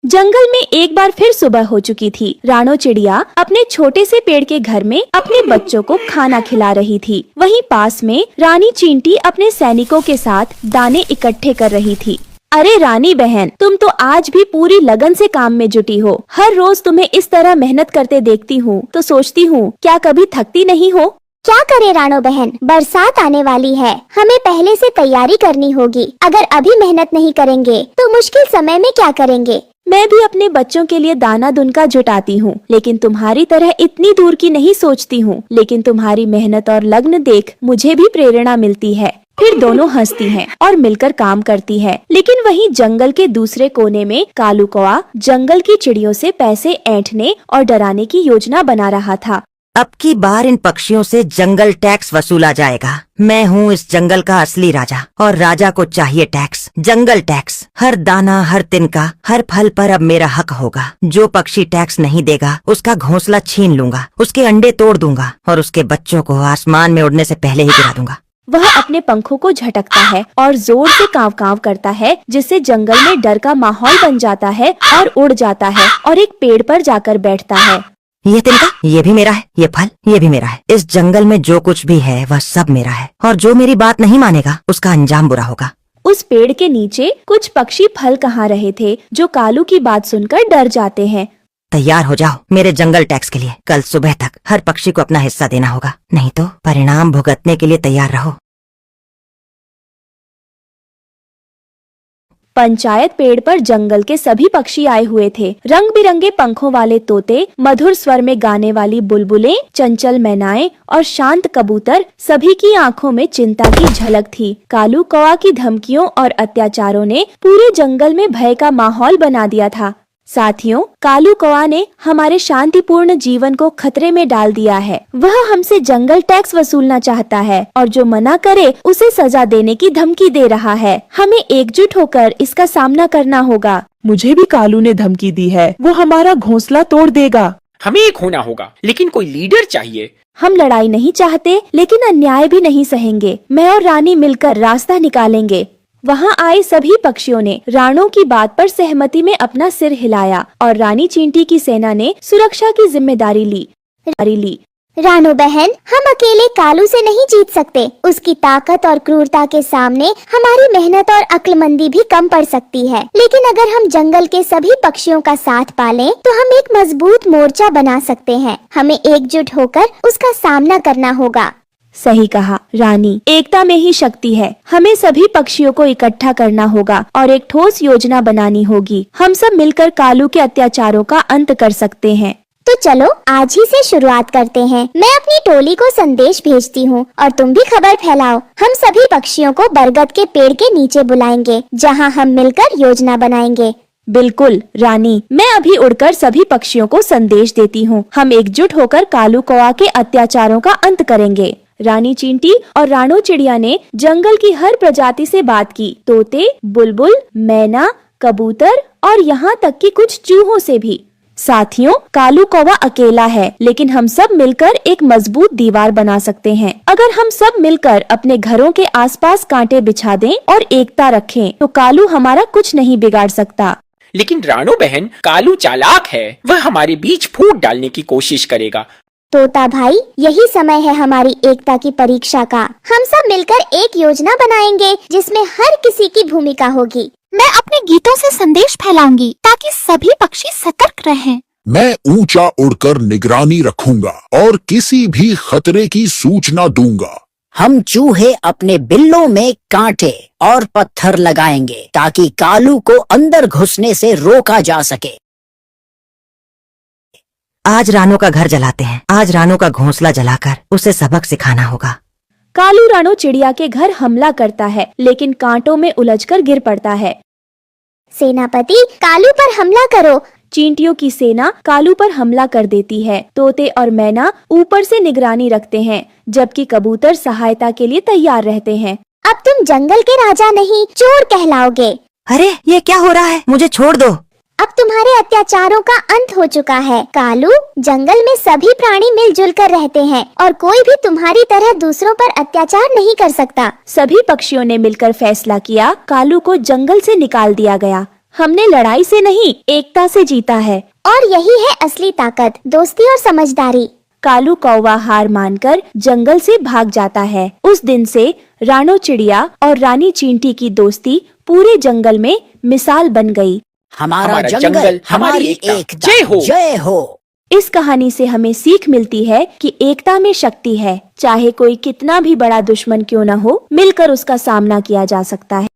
जंगल में एक बार फिर सुबह हो चुकी थी। रानो चिड़िया अपने छोटे से पेड़ के घर में अपने बच्चों को खाना खिला रही थी। वहीं पास में रानी चींटी अपने सैनिकों के साथ दाने इकट्ठे कर रही थी। अरे रानी बहन, तुम तो आज भी पूरी लगन से काम में जुटी हो। हर रोज तुम्हें इस तरह मेहनत करते देखती हूँ तो सोचती हूँ क्या कभी थकती नहीं हो? क्या करे रानो बहन, बरसात आने वाली है, हमें पहले से तैयारी करनी होगी। अगर अभी मेहनत नहीं करेंगे तो मुश्किल समय में क्या करेंगे? मैं भी अपने बच्चों के लिए दाना दुनका जुटाती हूँ, लेकिन तुम्हारी तरह इतनी दूर की नहीं सोचती हूँ। लेकिन तुम्हारी मेहनत और लगन देख मुझे भी प्रेरणा मिलती है। फिर दोनों हंसती हैं और मिलकर काम करती है। लेकिन वहीं जंगल के दूसरे कोने में कालू कौआ जंगल की चिड़ियों से पैसे ऐंठने और डराने की योजना बना रहा था। अब की बार इन पक्षियों से जंगल टैक्स वसूला जाएगा। मैं हूँ इस जंगल का असली राजा और राजा को चाहिए टैक्स, जंगल टैक्स। हर दाना, हर तिनका, हर फल पर अब मेरा हक होगा। जो पक्षी टैक्स नहीं देगा उसका घोंसला छीन लूंगा, उसके अंडे तोड़ दूंगा और उसके बच्चों को आसमान में उड़ने से पहले ही गिरा दूंगा। वह अपने पंखों को झटकता है और जोर से कांव कांव करता है, जिससे जंगल में डर का माहौल बन जाता है और उड़ जाता है और एक पेड़ पर जाकर बैठता है। ये तिनका, ये भी मेरा है, ये फल, ये भी मेरा है। इस जंगल में जो कुछ भी है वह सब मेरा है और जो मेरी बात नहीं मानेगा उसका अंजाम बुरा होगा। उस पेड़ के नीचे कुछ पक्षी फल कहाँ रहे थे जो कालू की बात सुनकर डर जाते हैं। तैयार हो जाओ मेरे जंगल टैक्स के लिए। कल सुबह तक हर पक्षी को अपना हिस्सा देना होगा, नहीं तो परिणाम भुगतने के लिए तैयार रहो। पंचायत पेड़ पर जंगल के सभी पक्षी आए हुए थे। रंग बिरंगे पंखों वाले तोते, मधुर स्वर में गाने वाली बुलबुलें, चंचल मैनाएं और शांत कबूतर, सभी की आंखों में चिंता की झलक थी। कालू कौआ की धमकियों और अत्याचारों ने पूरे जंगल में भय का माहौल बना दिया था। साथियों, कालू कौआ ने हमारे शांतिपूर्ण जीवन को खतरे में डाल दिया है। वह हमसे जंगल टैक्स वसूलना चाहता है और जो मना करे उसे सजा देने की धमकी दे रहा है। हमें एकजुट होकर इसका सामना करना होगा। मुझे भी कालू ने धमकी दी है, वो हमारा घोंसला तोड़ देगा। हमें एक होना होगा, लेकिन कोई लीडर चाहिए। हम लड़ाई नहीं चाहते, लेकिन अन्याय भी नहीं सहेंगे। मैं और रानी मिलकर रास्ता निकालेंगे। वहाँ आए सभी पक्षियों ने राणो की बात पर सहमति में अपना सिर हिलाया और रानी चींटी की सेना ने सुरक्षा की जिम्मेदारी ली। रानो बहन, हम अकेले कालू से नहीं जीत सकते। उसकी ताकत और क्रूरता के सामने हमारी मेहनत और अक्लमंदी भी कम पड़ सकती है। लेकिन अगर हम जंगल के सभी पक्षियों का साथ पालें, तो हम एक मजबूत मोर्चा बना सकते हैं। हमें एकजुट होकर उसका सामना करना होगा। सही कहा रानी, एकता में ही शक्ति है। हमें सभी पक्षियों को इकट्ठा करना होगा और एक ठोस योजना बनानी होगी। हम सब मिलकर कालू के अत्याचारों का अंत कर सकते हैं। तो चलो आज ही से शुरुआत करते हैं। मैं अपनी टोली को संदेश भेजती हूँ और तुम भी खबर फैलाओ। हम सभी पक्षियों को बरगद के पेड़ के नीचे बुलाएंगे, जहाँ हम मिलकर योजना बनाएंगे। बिल्कुल रानी, मैं अभी उड़कर सभी पक्षियों को संदेश देती हूँ। हम एकजुट होकर कालू कौआ के अत्याचारों का अंत करेंगे। रानी चींटी और राणो चिड़िया ने जंगल की हर प्रजाति से बात की। तोते, बुलबुल, मैना, कबूतर और यहाँ तक कि कुछ चूहों से भी। साथियों, कालू कौवा अकेला है, लेकिन हम सब मिलकर एक मजबूत दीवार बना सकते हैं। अगर हम सब मिलकर अपने घरों के आसपास कांटे बिछा दें और एकता रखें, तो कालू हमारा कुछ नहीं बिगाड़ सकता। लेकिन रानो बहन, कालू चालाक है। वह हमारे बीच फूट डालने की कोशिश करेगा। तोता भाई, यही समय है हमारी एकता की परीक्षा का। हम सब मिलकर एक योजना बनाएंगे जिसमें हर किसी की भूमिका होगी। मैं अपने गीतों से संदेश फैलाऊंगी ताकि सभी पक्षी सतर्क रहें। मैं ऊंचा उड़कर निगरानी रखूंगा और किसी भी खतरे की सूचना दूंगा। हम चूहे अपने बिल्लों में कांटे और पत्थर लगाएंगे ताकि कालू को अंदर घुसने से रोका जा सके। आज रानो का घर जलाते हैं। आज रानो का घोंसला जलाकर उसे सबक सिखाना होगा। कालू राणो चिड़िया के घर हमला करता है, लेकिन कांटों में उलझकर गिर पड़ता है। सेनापति, कालू पर हमला करो। चींटियों की सेना कालू पर हमला कर देती है। तोते और मैना ऊपर से निगरानी रखते हैं, जबकि कबूतर सहायता के लिए तैयार रहते हैं। अब तुम जंगल के राजा नहीं, चोर कहलाओगे। अरे ये क्या हो रहा है? मुझे छोड़ दो। अब तुम्हारे अत्याचारों का अंत हो चुका है। कालू, जंगल में सभी प्राणी मिलजुल कर रहते हैं और कोई भी तुम्हारी तरह दूसरों पर अत्याचार नहीं कर सकता। सभी पक्षियों ने मिलकर फैसला किया। कालू को जंगल से निकाल दिया गया। हमने लड़ाई से नहीं, एकता से जीता है। और यही है असली ताकत, दोस्ती और समझदारी। कालू कौवा हार मानकर जंगल से भाग जाता है। उस दिन से रानो चिड़िया और रानी चींटी की दोस्ती पूरे जंगल में मिसाल बन गई। हमारा जंगल, हमारी एकता। जय हो। जय हो। इस कहानी से हमें सीख मिलती है कि एकता में शक्ति है। चाहे कोई कितना भी बड़ा दुश्मन क्यों न हो, मिलकर उसका सामना किया जा सकता है।